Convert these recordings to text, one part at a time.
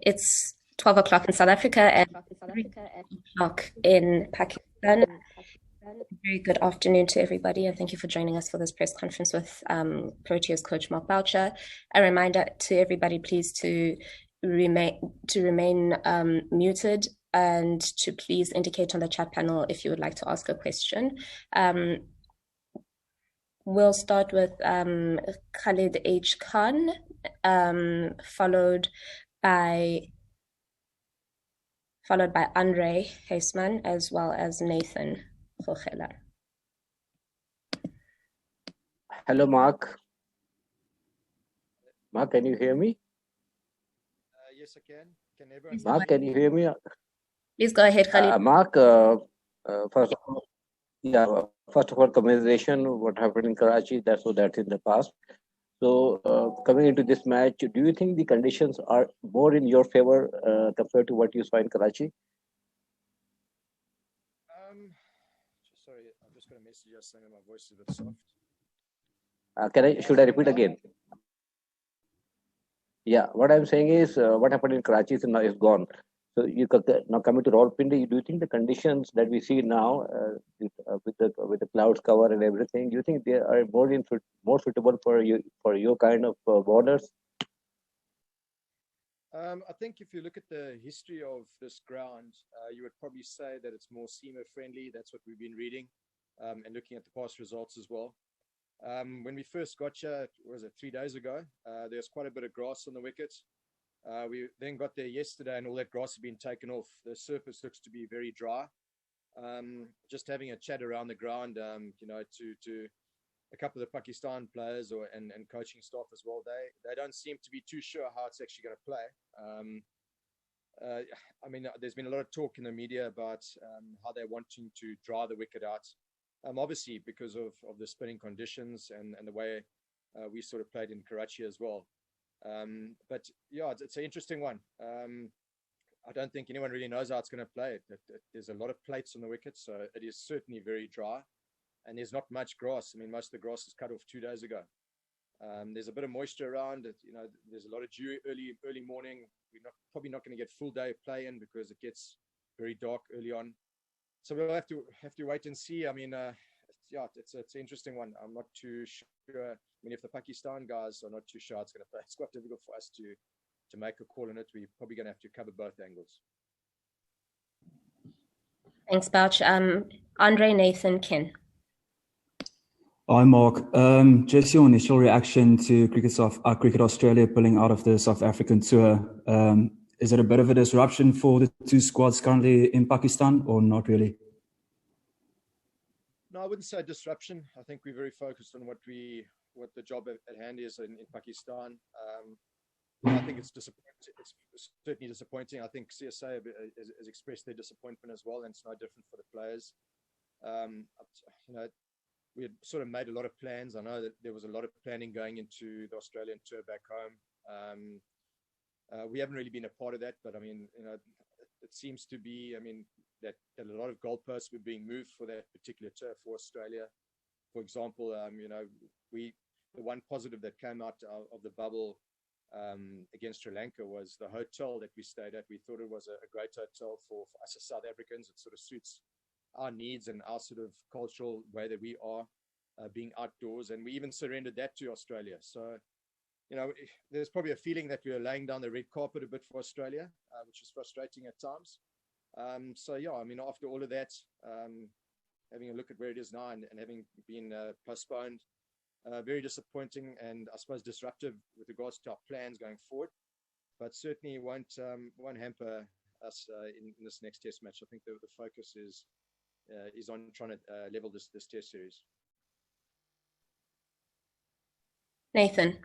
It's 12 o'clock in South Africa and 3 o'clock in Pakistan. Very good afternoon to everybody, and thank you for joining us for this press conference with Proteas coach Mark Boucher. A reminder to everybody, please, to remain muted and to please indicate on the chat panel if you would like to ask a question. We'll start with Khalid H. Khan, followed by Andre Heisman, as well as Nathan Vogela. Hello, Mark. Mark, can you hear me? Yes, I can. Can everyone? Mark, can you hear me? Please go ahead, Khalid. Mark, first of all, commemoration what happened in Karachi. That's in the past. So, coming into this match, do you think the conditions are more in your favor compared to what you saw in Karachi? Sorry, I'm just going to message you saying that my voice is a bit soft. Should I repeat again? Yeah, what I'm saying is what happened in Karachi is gone. So you now coming to Rawalpindi, do you think the conditions that we see now with the clouds cover and everything, do you think they are more suitable for your kind of borders? I think if you look at the history of this ground, you would probably say that it's more seamer friendly. That's what we've been reading and looking at the past results as well. When we first got here, was it 3 days ago? There's quite a bit of grass on the wicket. We then got there yesterday and all that grass has been taken off. The surface looks to be very dry. Just having a chat around the ground, to a couple of the Pakistan players and coaching staff as well, they don't seem to be too sure how it's actually going to play. There's been a lot of talk in the media about how they're wanting to dry the wicket out. Obviously because of the spinning conditions and the way we sort of played in Karachi as well. But yeah, it's an interesting one. I don't think anyone really knows how it's going to play. There's a lot of plates on the wicket, so it is certainly very dry. And there's not much grass. I mean, most of the grass is cut off 2 days ago. There's a bit of moisture around. There's a lot of dew early morning. We're probably not going to get full day of play in because it gets very dark early on. So we'll have to wait and see. I mean, it's an interesting one. I'm not too sure. I mean, if the Pakistan guys are not too sure it's going to play, it's quite difficult for us to make a call on it. We're probably going to have to cover both angles. Thanks, Bouch. Andre Nathan Kin. Hi, Mark. Just your initial reaction to Cricket Australia pulling out of the South African tour. Is it a bit of a disruption for the two squads currently in Pakistan or not really? No, I wouldn't say disruption. I think we're very focused on what the job at hand is in Pakistan. I think it's disappointing. It's certainly disappointing. I think CSA has expressed their disappointment as well, and it's no different for the players. We had sort of made a lot of plans. I know that there was a lot of planning going into the Australian tour back home. We haven't really been a part of that, but I mean, it seems to be, that a lot of goalposts were being moved for that particular tour for Australia. For example, the one positive that came out of the bubble against Sri Lanka was the hotel that we stayed at. We thought it was a great hotel for us as South Africans. It sort of suits our needs and our sort of cultural way that we are being outdoors. And we even surrendered that to Australia. So, there's probably a feeling that we are laying down the red carpet a bit for Australia, which is frustrating at times. After all of that, having a look at where it is now and having been postponed, very disappointing and I suppose disruptive with regards to our plans going forward, but certainly won't hamper us in this next test match. I think the focus is on trying to level this test series. Nathan.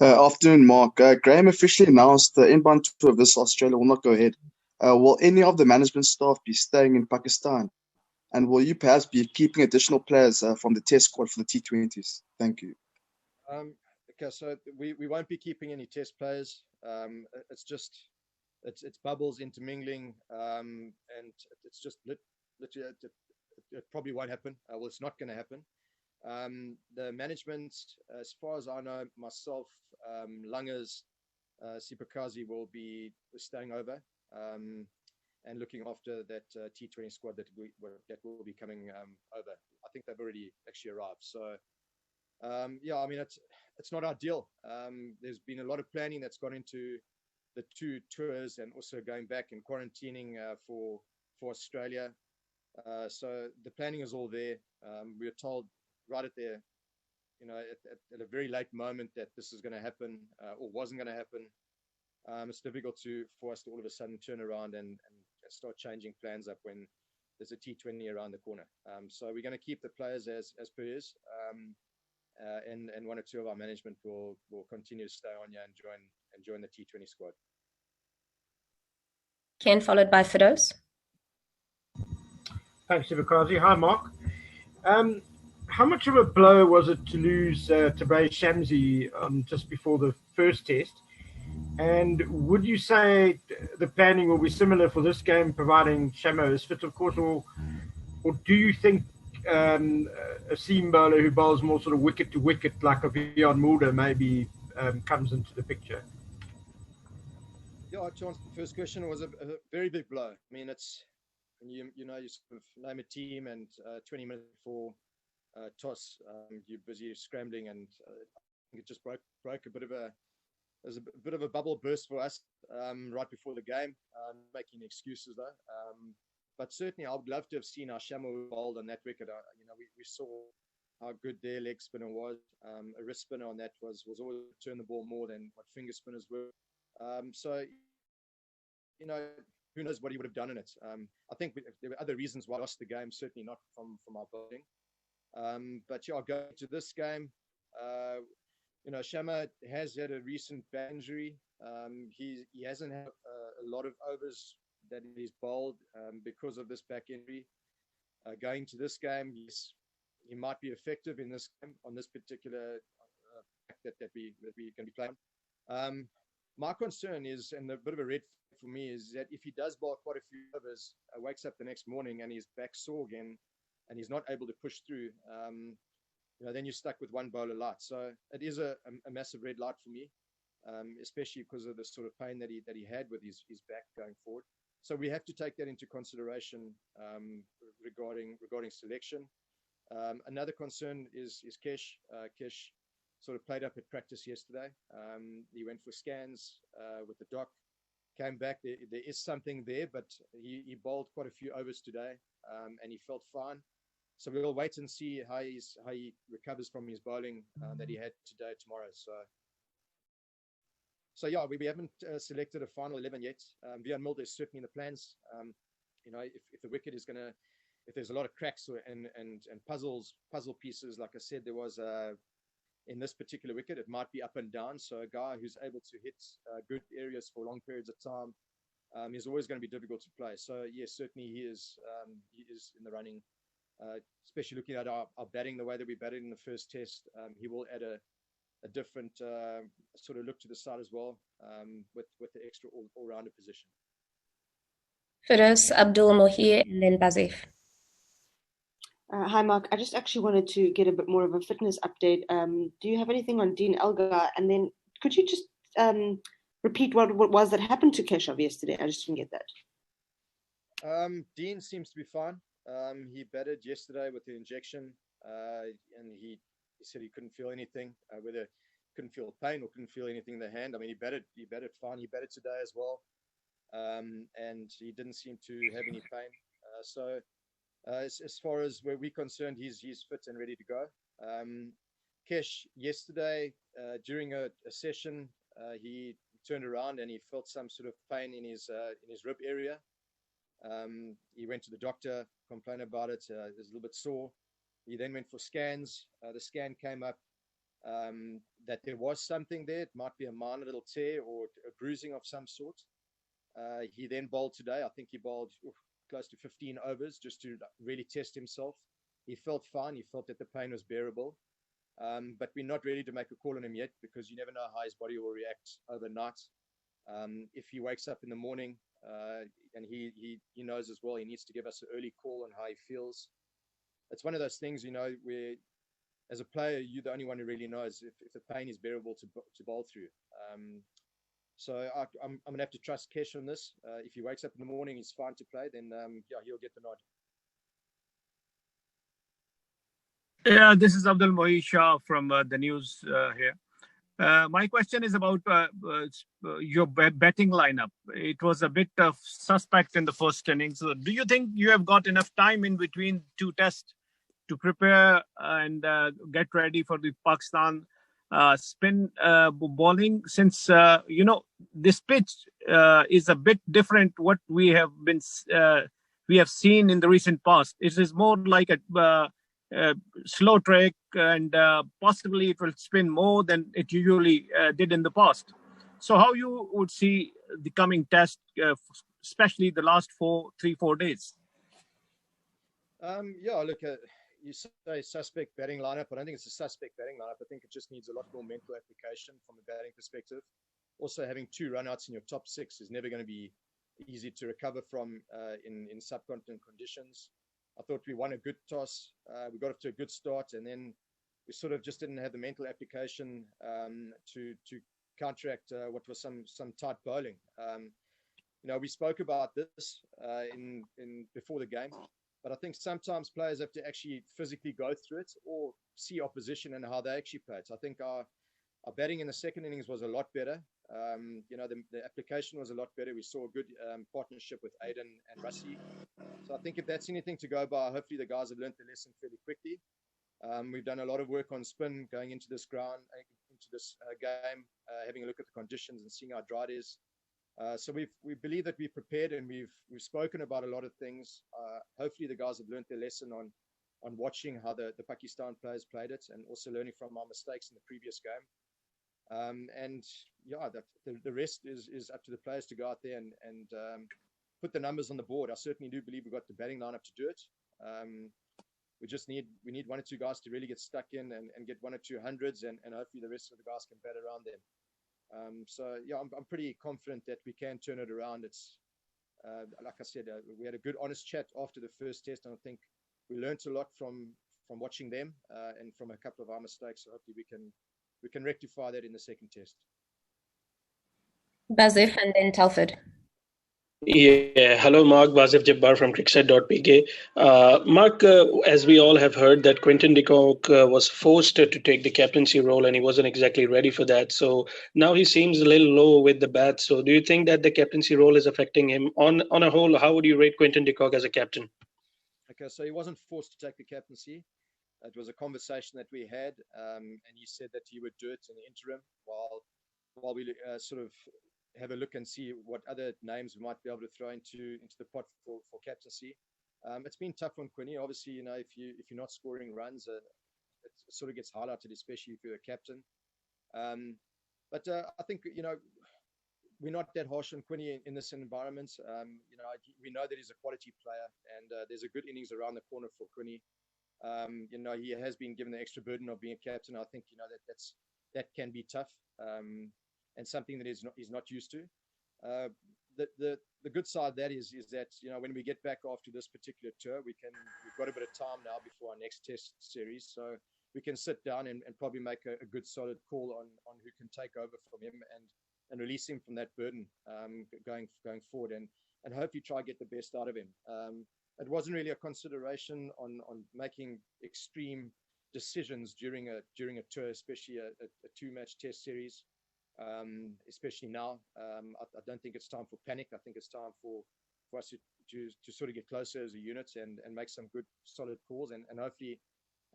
Afternoon, Mark. Graham officially announced the inbound tour of this Australia will not go ahead. Will any of the management staff be staying in Pakistan? And will you perhaps be keeping additional players from the test squad for the T20s? Thank you. Okay, so we won't be keeping any test players. It's bubbles intermingling, and it's just literally it probably won't happen. Well, it's not going to happen. The management, as far as I know, myself, Langers, PakvSA will be staying over and looking after that T20 squad that will be coming over. I think they've already actually arrived. So yeah, I mean it's not ideal. There's been a lot of planning that's gone into the 2 tours and also going back and quarantining for Australia. So the planning is all there. We were told right at the at a very late moment that this is going to happen or wasn't going to happen. It's difficult for us to all of a sudden turn around and start changing plans up when there's a T20 around the corner. So we're going to keep the players as per is, and 1 or 2 of our management will continue to stay on here and join the T20 squad. Ken, followed by Fidos. Thanks, PakvSA. Hi, Mark. How much of a blow was it to lose Tabay Shamsi just before the first test? And would you say the planning will be similar for this game, providing Shamo is fit, of course, or do you think a seam bowler who bowls more sort of wicket to wicket like a Vian Mulder maybe comes into the picture? Yeah, to answer the first question, it was a very big blow. I mean, it's when you sort of name a team and 20 minutes before toss, you're busy scrambling, and I think it just broke a bit of a. There's a bit of a bubble burst for us right before the game. Making excuses though, but certainly I would love to have seen our Shamo bowled on that wicket. We saw how good their leg spinner was. A wrist spinner on that was always turn the ball more than what finger spinners were. So who knows what he would have done in it. I think there were other reasons why I lost the game. Certainly not from our bowling. But yeah, I'll go to this game. Shama has had a recent back injury. He hasn't had a lot of overs that he's bowled because of this back injury. Going to this game, yes, he might be effective in this game on this particular that we can be playing. My concern is, and a bit of a red flag for me, is that if he does bowl quite a few overs, wakes up the next morning and he's back sore again, and he's not able to push through. Then you're stuck with one bowler light. So it is a massive red light for me, especially because of the sort of pain that he had with his back going forward. So we have to take that into consideration regarding selection. Another concern is Kesh. Kesh sort of played up at practice yesterday. He went for scans with the doc, came back. There is something there, but he bowled quite a few overs today, and he felt fine. So we'll wait and see how he recovers from his bowling that he had today, tomorrow. So yeah, we haven't selected a final 11 yet. Vian Mulder is certainly in the plans. If the wicket is if there's a lot of cracks and puzzle pieces, like I said, there was in this particular wicket, it might be up and down. So a guy who's able to hit good areas for long periods of time is always going to be difficult to play. So yes, certainly he is in the running. Especially looking at our batting, the way that we batted in the first test, he will add a different sort of look to the side as well, with the extra all-rounder position. Fidos, Abdul Mohir, and then Bazif. Hi, Mark. I just actually wanted to get a bit more of a fitness update. Do you have anything on Dean Elgar? And then could you just repeat what was that happened to Keshav yesterday? I just didn't get that. Dean seems to be fine. He batted yesterday with the injection, and he said he couldn't feel anything, whether couldn't feel pain or couldn't feel anything in the hand. I mean, he batted fine. He batted today as well, and he didn't seem to have any pain. So as far as where we're concerned, he's fit and ready to go. Kesh yesterday during a session, he turned around and he felt some sort of pain in his rib area. He went to the doctor, complained about it. He was a little bit sore. He then went for scans. The scan came up that there was something there. It might be a minor little tear or a bruising of some sort. He then bowled today. I think he bowled close to 15 overs just to really test himself. He felt fine. He felt that the pain was bearable. But we're not ready to make a call on him yet because you never know how his body will react overnight. If he wakes up in the morning and he knows as well, he needs to give us an early call on how he feels. It's one of those things, where as a player, you're the only one who really knows if the pain is bearable to bowl through. So I'm going to have to trust Kesh on this. If he wakes up in the morning, he's fine to play, then yeah, he'll get the nod. Yeah, this is Abdul Mohit Shah from the news here. My question is about your betting lineup. It was a bit suspect in the first innings. So do you think you have got enough time in between two tests to prepare and get ready for the Pakistan spin bowling? Since this pitch is a bit different what we have seen in the recent past. It is more like a slow track, and possibly it will spin more than it usually did in the past. So how you would see the coming test, especially the last 3-4 days? Yeah, look, you say suspect batting lineup. I don't think it's a suspect batting lineup. I think it just needs a lot more mental application from a batting perspective. Also, having 2 runouts in your top 6 is never going to be easy to recover from in subcontinent conditions. I thought we won a good toss. We got off to a good start, and then we sort of just didn't have the mental application to counteract what was some tight bowling. We spoke about this in before the game, but I think sometimes players have to actually physically go through it or see opposition and how they actually play it. So I think our batting in the second innings was a lot better. The application was a lot better. We saw a good partnership with Aiden and Rassie. So I think if that's anything to go by, hopefully the guys have learned the lesson fairly quickly. We've done a lot of work on spin going into this game, having a look at the conditions and seeing how dry it is. So we believe that we've prepared, and we've spoken about a lot of things. Hopefully the guys have learned their lesson on watching how the Pakistan players played it, and also learning from our mistakes in the previous game. And yeah, the rest is up to the players to go out there and put the numbers on the board. I certainly do believe we've got the batting lineup to do it. We need 1 or 2 guys to really get stuck in and get 1 or 2 hundreds, and hopefully the rest of the guys can bat around them. So yeah, I'm pretty confident that we can turn it around. It's like I said, we had a good honest chat after the first test, and I think we learned a lot from watching them and from a couple of our mistakes. So hopefully we can rectify that in the second test. Bazif and then Telford. Yeah, hello, Mark. Bazif Jabbar from cricket.pk. Mark, as we all have heard, that Quinton de Kock was forced to take the captaincy role, and he wasn't exactly ready for that. So now he seems a little low with the bat. So do you think that the captaincy role is affecting him? On a whole, how would you rate Quinton de Kock as a captain? Okay, so he wasn't forced to take the captaincy. It was a conversation that we had, and he said that he would do it in the interim while we sort of have a look and see what other names we might be able to throw into the pot for captaincy. It's been tough on Quinny. Obviously, if you're not scoring runs, it sort of gets highlighted, especially if you're a captain. But I think we're not that harsh on Quinny in this environment. We know that he's a quality player, and there's a good innings around the corner for Quinny. He has been given the extra burden of being a captain. I think that can be tough. And something that he's not used to. The good side of that is that when we get back after this particular tour, we've got a bit of time now before our next test series, so we can sit down and probably make a good solid call on who can take over from him and release him from that burden going forward, and hopefully try to get the best out of him. It wasn't really a consideration on making extreme decisions during a tour, especially a 2-match test series. Especially now, I don't think it's time for panic. I think it's time for us to sort of get closer as a unit and make some good solid calls and hopefully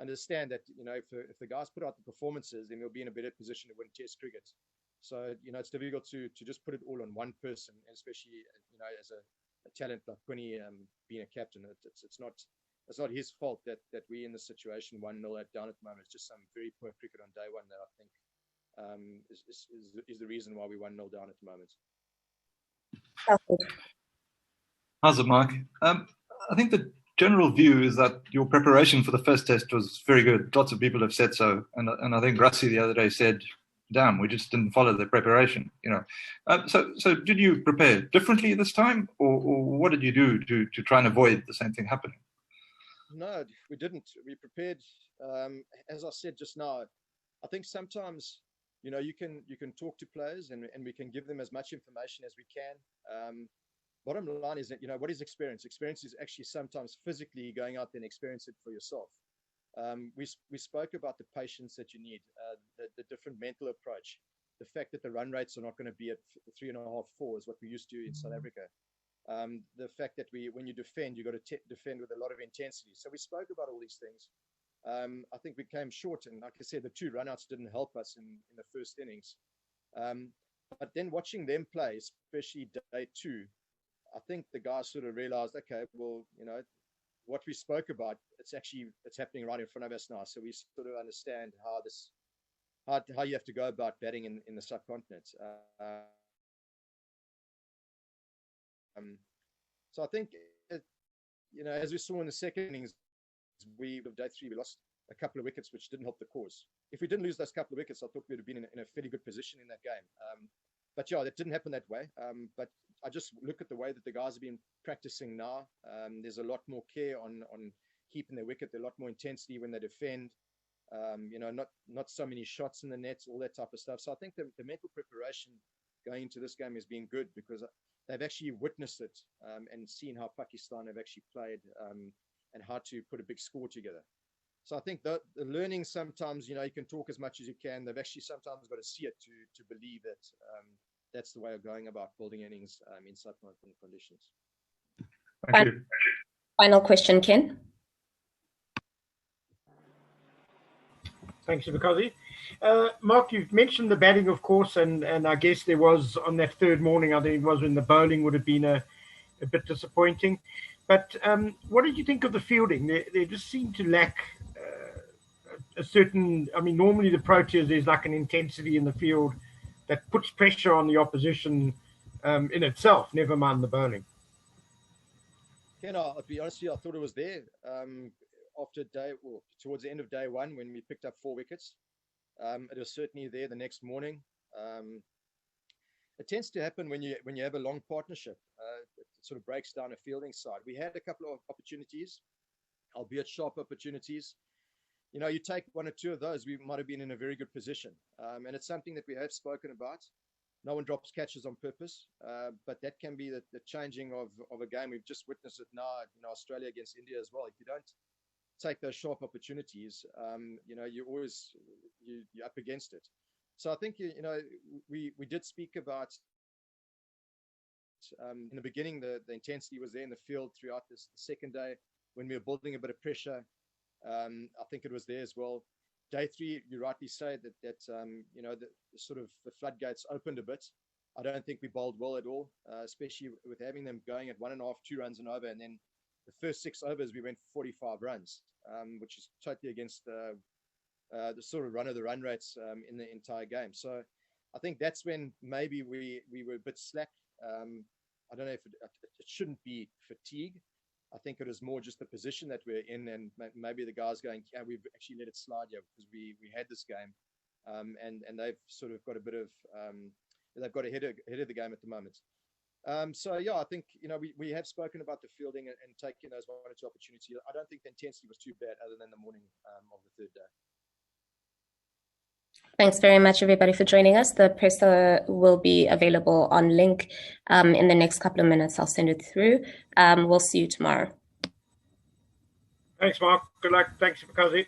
understand that if the guys put out the performances, then we'll be in a better position to win test cricket. So it's difficult to just put it all on one person, and especially as a talent like Quinny being a captain. It's not his fault that we're in this situation 1-0 down at the moment. It's just some very poor cricket on day one that I think is the reason why we 1-0 down at the moment. How's it, Mark? I think the general view is that your preparation for the first test was very good. Lots of people have said so, and I think Rassie the other day said, "Damn, we just didn't follow the preparation." So did you prepare differently this time, or what did you do to try and avoid the same thing happening? No, we didn't. We prepared, as I said just now. I think sometimes you can talk to players and we can give them as much information as we can. Bottom line is that, what is experience? Experience is actually sometimes physically going out there and experience it for yourself. We spoke about the patience that you need, the different mental approach, the fact that the run rates are not going to be at 3.5, 4 is what we used to in South Africa. The fact that when you defend, you've got to defend with a lot of intensity. So we spoke about all these things. I think we came short, and like I said, the 2 runouts didn't help us in the first innings. But then watching them play, especially day 2, I think the guys sort of realized, okay, well, what we spoke about, it's happening right in front of us now. So we sort of understand how you have to go about batting in the subcontinent. So I think, as we saw in the second innings, of day 3, we lost a couple of wickets, which didn't help the cause. If we didn't lose those couple of wickets, I thought we would have been in a fairly good position in that game. But yeah, that didn't happen that way. But I just look at the way that the guys have been practicing now. There's a lot more care on keeping their wicket. There's a lot more intensity when they defend. Not so many shots in the nets, all that type of stuff. So I think the mental preparation going into this game has been good because they've actually witnessed it and seen how Pakistan have actually played and how to put a big score together. So I think the learning sometimes, you can talk as much as you can. They've actually sometimes got to see it to believe that that's the way of going about building innings in subcontinent conditions. Thank you. Final question, Ken. Thanks, Vikazi. Mark, you've mentioned the batting, of course, and I guess there was on that third morning, I think it was when the bowling would have been a bit disappointing. But what did you think of the fielding? They just seemed to lack a certain, normally the Proteas, there's like an intensity in the field that puts pressure on the opposition in itself, never mind the bowling. Ken, I'll be honest with you, I thought it was there towards the end of day 1 when we picked up 4 wickets. It was certainly there the next morning. It tends to happen when you have a long partnership. It sort of breaks down a fielding side. We had a couple of opportunities, albeit sharp opportunities. You take 1 or 2 of those, we might have been in a very good position. And it's something that we have spoken about. No one drops catches on purpose, but that can be the changing of a game. We've just witnessed it now in Australia against India as well. If you don't take those sharp opportunities, you're up against it. So I think, we did speak about in the beginning, the intensity was there in the field throughout the second day when we were building a bit of pressure. I think it was there as well. Day 3, you rightly say that the sort of the floodgates opened a bit. I don't think we bowled well at all, especially with having them going at 1.5, 2 runs and over, and then the first 6 overs we went for 45 runs, which is totally against the sort of run rates in the entire game. So I think that's when maybe we were a bit slack. I don't know if it shouldn't be fatigue. I think it was more just the position that we're in, and maybe the guys going, yeah, we've actually let it slide here because we had this game, and they've sort of got a bit of they've got ahead of the game at the moment. So yeah, I think we have spoken about the fielding and taking those 1 or 2 opportunities. I don't think the intensity was too bad, other than the morning of the third day. Thanks very much, everybody, for joining us. The presser will be available on link in the next couple of minutes. I'll send it through. We'll see you tomorrow. Thanks, Mark. Good luck. Thanks, Vikazi.